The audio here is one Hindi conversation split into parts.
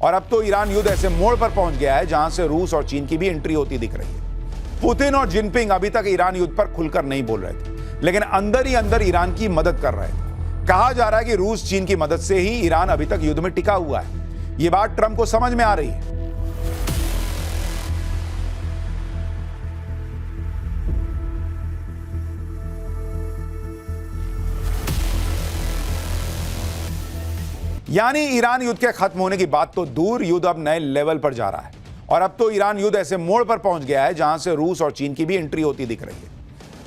और अब तो ईरान युद्ध ऐसे मोड़ पर पहुंच गया है जहां से रूस और चीन की भी एंट्री होती दिख रही है। पुतिन और जिनपिंग अभी तक ईरान युद्ध पर खुलकर नहीं बोल रहे थे, लेकिन अंदर ही अंदर ईरान की मदद कर रहे थे। कहा जा रहा है कि रूस चीन की मदद से ही ईरान अभी तक युद्ध में टिका हुआ है। यह बात ट्रंप को समझ में आ रही है। यानी ईरान युद्ध के खत्म होने की बात तो दूर, युद्ध अब नए लेवल पर जा रहा है और अब तो ईरान युद्ध ऐसे मोड़ पर पहुंच गया है जहां से रूस और चीन की भी एंट्री होती दिख रही है।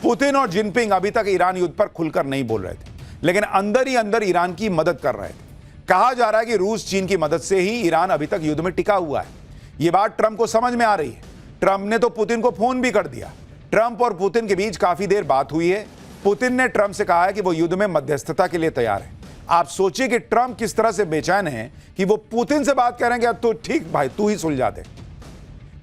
पुतिन और जिनपिंग अभी तक ईरान युद्ध पर खुलकर नहीं बोल रहे थे, लेकिन अंदर ही अंदर ईरान की मदद कर रहे थे। कहा जा रहा है कि रूस चीन की मदद से ही ईरान अभी तक युद्ध में टिका हुआ है। यह बात ट्रंप को समझ में आ रही है। ट्रंप ने तो पुतिन को फोन भी कर दिया। ट्रंप और पुतिन के बीच काफी देर बात हुई है। पुतिन ने ट्रंप से कहा है कि वो युद्ध में मध्यस्थता के लिए तैयार है। आप सोचिए कि ट्रंप किस तरह से बेचैन है कि वो पुतिन से बात करेंगे, अब तो ठीक भाई तू ही सुलझा दे।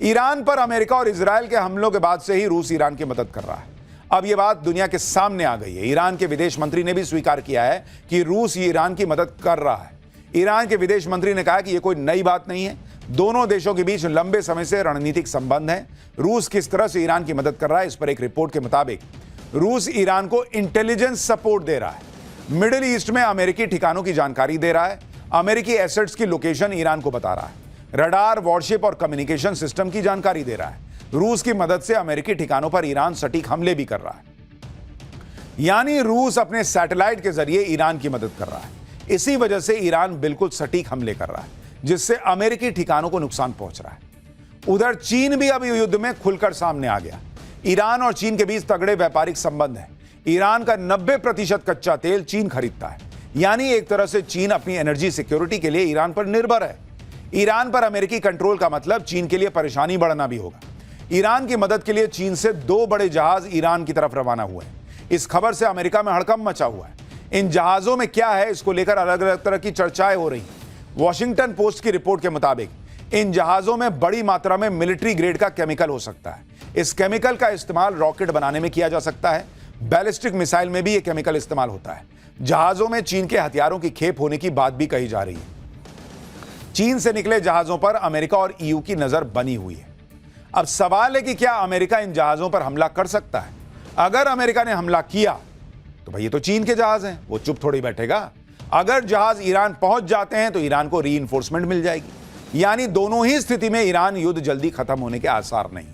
ईरान पर अमेरिका और इजराइल के हमलों के बाद से ही रूस ईरान की मदद कर रहा है। अब यह बात दुनिया के सामने आ गई है। ईरान के विदेश मंत्री ने भी स्वीकार किया है कि रूस ईरान की मदद कर रहा है। ईरान के विदेश मंत्री ने कहा कि यह कोई नई बात नहीं है, दोनों देशों के बीच लंबे समय से रणनीतिक संबंध है। रूस किस तरह से ईरान की मदद कर रहा है, इस पर एक रिपोर्ट के मुताबिक रूस ईरान को इंटेलिजेंस सपोर्ट दे रहा है, मिडिल ईस्ट में अमेरिकी ठिकानों की जानकारी दे रहा है, अमेरिकी एसेट्स की लोकेशन ईरान को बता रहा है, रडार, वॉरशिप और कम्युनिकेशन सिस्टम की जानकारी दे रहा है। रूस की मदद से अमेरिकी ठिकानों पर ईरान सटीक हमले भी कर रहा है। यानी रूस अपने सैटेलाइट के जरिए ईरान की मदद कर रहा है। इसी वजह से ईरान बिल्कुल सटीक हमले कर रहा है, जिससे अमेरिकी ठिकानों को नुकसान पहुंच रहा है। उधर चीन भी अब युद्ध में खुलकर सामने आ गया। ईरान और चीन के बीच तगड़े व्यापारिक संबंध है। ईरान का 90% कच्चा तेल चीन खरीदता है। यानी एक तरह से चीन अपनी एनर्जी सिक्योरिटी के लिए ईरान पर निर्भर है। ईरान पर अमेरिकी कंट्रोल का मतलब चीन के लिए परेशानी बढ़ना भी होगा। ईरान की मदद के लिए चीन से 2 बड़े जहाज ईरान की तरफ रवाना हुए हैं। इस खबर से अमेरिका में हड़कंप मचा हुआ है। इन जहाजों में क्या है, इसको लेकर अलग अलग तरह की चर्चाएं हो रही हैं। वॉशिंगटन पोस्ट की रिपोर्ट के मुताबिक इन जहाजों में बड़ी मात्रा में मिलिट्री ग्रेड का केमिकल हो सकता है। इस केमिकल का इस्तेमाल रॉकेट बनाने में किया जा सकता है। बैलिस्टिक मिसाइल में भी यह केमिकल इस्तेमाल होता है। जहाजों में चीन के हथियारों की खेप होने की बात भी कही जा रही है। चीन से निकले जहाजों पर अमेरिका और ईयू की नजर बनी हुई है। अब सवाल है कि क्या अमेरिका इन जहाजों पर हमला कर सकता है? अगर अमेरिका ने हमला किया तो भाई ये तो चीन के जहाज हैं, वो चुप थोड़ी बैठेगा। अगर जहाज ईरान पहुंच जाते हैं तो ईरान को रीइंफोर्समेंट मिल जाएगी। यानी दोनों ही स्थिति में ईरान युद्ध जल्दी खत्म होने के आसार नहीं।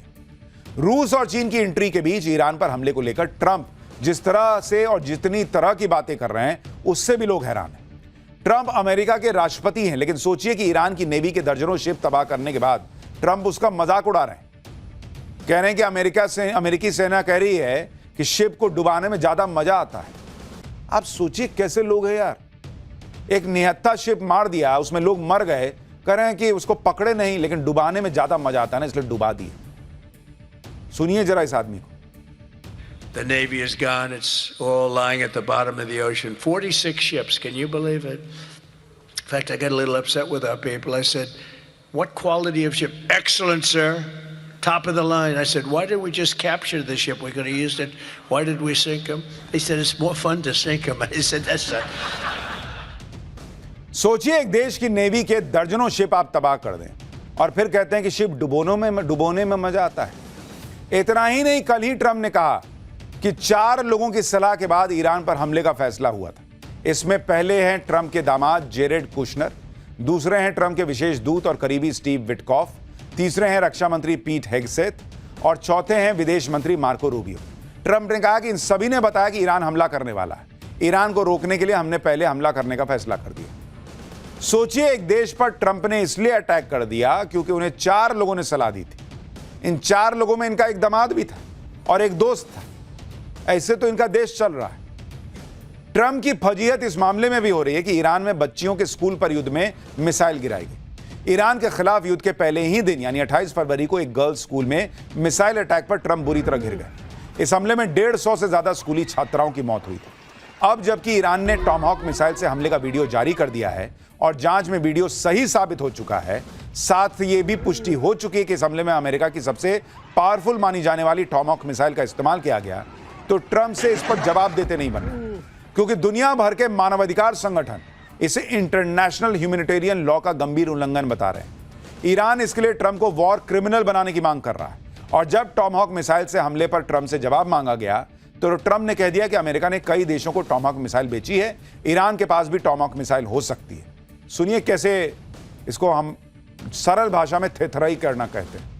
रूस और चीन की एंट्री के बीच ईरान पर हमले को लेकर ट्रंप जिस तरह से और जितनी तरह की बातें कर रहे हैं, उससे भी लोग हैरान हैं। ट्रंप अमेरिका के राष्ट्रपति हैं, लेकिन सोचिए कि ईरान की नेवी के दर्जनों शिप तबाह करने के बाद ट्रंप उसका मजाक उड़ा रहे हैं। कह रहे हैं कि अमेरिकी सेना कह रही है कि शिप को डुबाने में ज्यादा मजा आता है। आप सोचिए कैसे लोग हैं यार। एक निहत्था शिप मार दिया, उसमें लोग मर गए, कह रहे हैं कि उसको पकड़े नहीं, लेकिन डुबाने में ज्यादा मजा आता है ना, इसलिए डुबा दिए। सुनिए जरा इस आदमी को। The Navy is gone. It's all lying at the bottom of the ocean. 46 ships. Can you believe it? In fact, I got a little upset with our people. I said, what quality of ship? Excellent, sir. Top of the line. I said, why did we just capture the ship? We could have used it. Why did we sink them? They said, it's more fun to sink them. I said, that's a... सोचिए एक देश की नेवी के दर्जनों शिप आप तबाह कर दें और फिर कहते हैं कि शिप डुबोने में मजा आता है। इतना ही नहीं, कल ही ट्रंप ने कहा कि 4 लोगों की सलाह के बाद ईरान पर हमले का फैसला हुआ था। इसमें पहले हैं ट्रंप के दामाद जेरेड कुशनर, दूसरे हैं ट्रंप के विशेष दूत और करीबी स्टीव विटकॉफ, तीसरे हैं रक्षा मंत्री पीट हेगसेथ और चौथे हैं विदेश मंत्री मार्को रूबियो। ट्रंप ने कहा कि इन सभी ने बताया कि ईरान हमला करने वाला है। ईरान को रोकने के लिए हमने पहले हमला करने का फैसला कर दिया। सोचिए एक देश पर ट्रंप ने इसलिए अटैक कर दिया क्योंकि उन्हें 4 लोगों ने सलाह दी थी। इन 4 लोगों में इनका एक दामाद भी था और एक दोस्त था। ऐसे तो इनका देश चल रहा है। ट्रंप की फजीहत इस मामले में भी हो रही है कि ईरान में बच्चियों के स्कूल पर युद्ध में मिसाइल गिराई गई। ईरान के खिलाफ युद्ध के पहले ही दिन यानी 28 फरवरी को एक गर्ल्स स्कूल में मिसाइल अटैक पर ट्रंप बुरी तरह घिर गए। इस हमले में 150 से ज्यादा स्कूली छात्राओं की मौत हुई थी। अब जबकि ईरान ने टॉमहॉक मिसाइल से हमले का वीडियो जारी कर दिया है और जांच में वीडियो सही साबित हो चुका है, साथ ये भी पुष्टि हो चुकी है कि इस हमले में अमेरिका की सबसे पावरफुल मानी जाने वाली टॉमहॉक मिसाइल का इस्तेमाल किया गया, तो ट्रंप से इस पर जवाब देते नहीं बन रहे, क्योंकि दुनिया भर के मानवाधिकार संगठन इसे इंटरनेशनल ह्यूमैनिटेरियन लॉ का गंभीर उल्लंघन बता रहे हैं। ईरान इसके लिए ट्रंप को वॉर क्रिमिनल बनाने की मांग कर रहा है। और जब टॉमहॉक मिसाइल से हमले पर ट्रंप से जवाब मांगा गया तो ट्रंप ने कह दिया कि अमेरिका ने कई देशों को टॉमहॉक मिसाइल बेची है, ईरान के पास भी टॉमहॉक मिसाइल हो सकती है। सुनिए कैसे इसको हम सरल भाषा में थेथराई करना कहते हैं।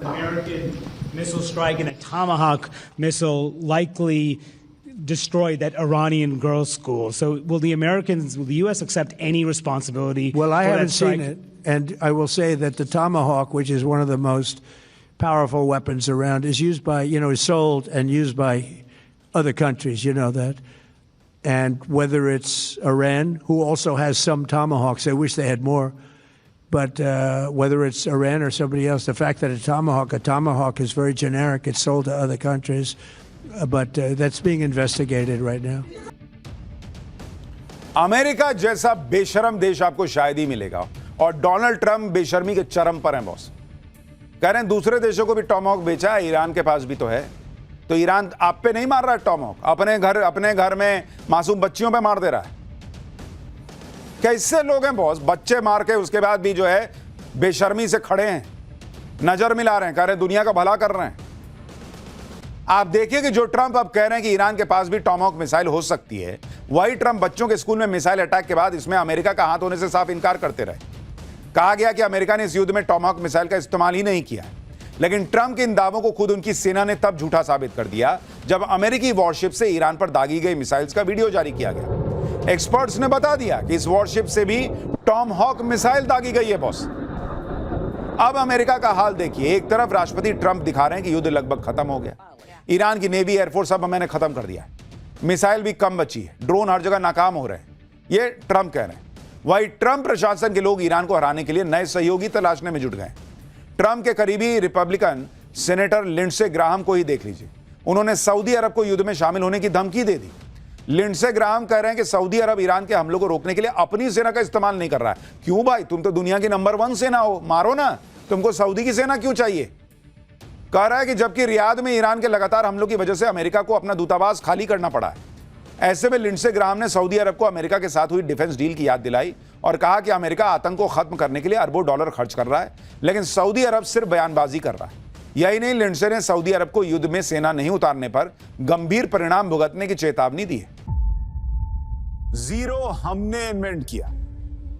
American missile strike and a Tomahawk missile likely destroyed that Iranian girls' school. So will the U.S. accept any responsibility? Well, I for haven't that strike? seen it, and I will say that the Tomahawk, which is one of the most powerful weapons around, is used by, is sold and used by other countries, you know that. And whether it's Iran, who also has some Tomahawks, I wish they had more, but whether it's Iran or somebody else, the fact that a Tomahawk is very generic, it's sold to other countries, but that's being investigated right now. America जैसा बेशरम देश आपको शायद ही मिलेगा, और डोनाल्ड ट्रंप बेशर्मी के चरम पर हैं बॉस। कह रहे हैं दूसरे देशों को भी टॉमहॉक बेचा है, ईरान के पास भी तो है। तो ईरान आप पे नहीं मार रहा है टॉमहॉक, अपने घर में मासूम बच्चियों पे मार दे रहा है। कैसे लोग हैं बॉस, बच्चे मार के उसके बाद भी जो है बेशर्मी से खड़े हैं, नजर मिला रहे हैं, कह रहे हैं दुनिया का भला कर रहे हैं। आप देखिए कि जो ट्रंप अब कह रहे हैं कि ईरान के पास भी टॉमहॉक मिसाइल हो सकती है, वही ट्रंप बच्चों के स्कूल में मिसाइल अटैक के बाद इसमें अमेरिका का हाथ होने से साफ इनकार करते रहे। कहा गया कि अमेरिका ने इस युद्ध में टॉमहॉक मिसाइल का इस्तेमाल ही नहीं किया, लेकिन ट्रंप के इन दावों को खुद उनकी सेना ने तब झूठा साबित कर दिया जब अमेरिकी वॉरशिप से ईरान पर दागी गई मिसाइल्स का वीडियो जारी किया गया। एक्सपर्ट्स ने बता दिया कि इस वॉरशिप से भी टॉमहॉक मिसाइल दागी गई है बॉस। अब अमेरिका का हाल देखिए, एक तरफ राष्ट्रपति ट्रंप दिखा रहे हैं कि युद्ध लगभग खत्म हो गया, ईरान की नेवी एयरफोर्स अब मैंने खत्म कर दिया है, मिसाइल भी कम बची है, ड्रोन हर जगह नाकाम हो रहे हैं, ये ट्रंप कह रहे हैं। वही ट्रंप प्रशासन के लोग ईरान को हराने के लिए नए सहयोगी तलाशने में जुट गए। ट्रंप के करीबी रिपब्लिकन सेनेटर लिंडसे ग्राहम को ही देख लीजिए, उन्होंने सऊदी अरब को युद्ध में शामिल होने की धमकी दे दी। लिंडसे ग्राहम कह रहे हैं कि सऊदी अरब ईरान के हमलों को रोकने के लिए अपनी सेना का इस्तेमाल नहीं कर रहा है। क्यों भाई, तुम तो दुनिया की नंबर 1 सेना हो, मारो ना, तुमको सऊदी की सेना क्यों चाहिए। कह रहा है कि जबकि रियाद में ईरान के लगातार हमलों की वजह से अमेरिका को अपना दूतावास खाली करना पड़ा है। ऐसे में लिंडसे ग्राहम ने सऊदी अरब को अमेरिका के साथ हुई डिफेंस डील की याद दिलाई और कहा कि अमेरिका आतंक को खत्म करने के लिए अरबों डॉलर खर्च कर रहा है, लेकिन सऊदी अरब सिर्फ बयानबाजी कर रहा है। यही नहीं, लिंडसे ने सऊदी अरब को युद्ध में सेना नहीं उतारने पर गंभीर परिणाम भुगतने की चेतावनी दी है। जीरो हमने इन्वेंट किया,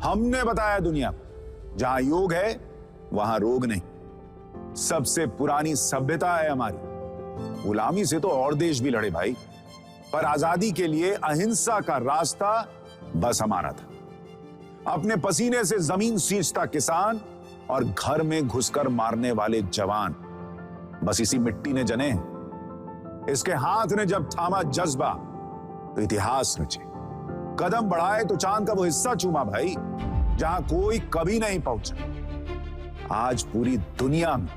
हमने बताया दुनिया को, जहां योग है वहां रोग नहीं। सबसे पुरानी सभ्यता है हमारी। गुलामी से तो और देश भी लड़े भाई, पर आजादी के लिए अहिंसा का रास्ता बस हमारा था। अपने पसीने से जमीन सींचता किसान और घर में घुसकर मारने वाले जवान, बस इसी मिट्टी ने जने हैं। इसके हाथ ने जब थामा जज्बा तो इतिहास रचे, कदम बढ़ाए तो चांद का वो हिस्सा चूमा भाई जहां कोई कभी नहीं पहुंचा। आज पूरी दुनिया में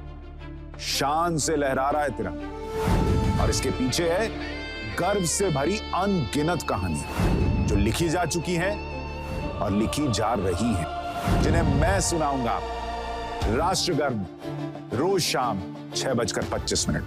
शान से लहरा रहा है तिरंगा, और इसके पीछे है गर्व से भरी अनगिनत कहानियां जो लिखी जा चुकी हैं और लिखी जा रही हैं, जिन्हें मैं सुनाऊंगा राष्ट्रगर्व रोज शाम 6:25 पर।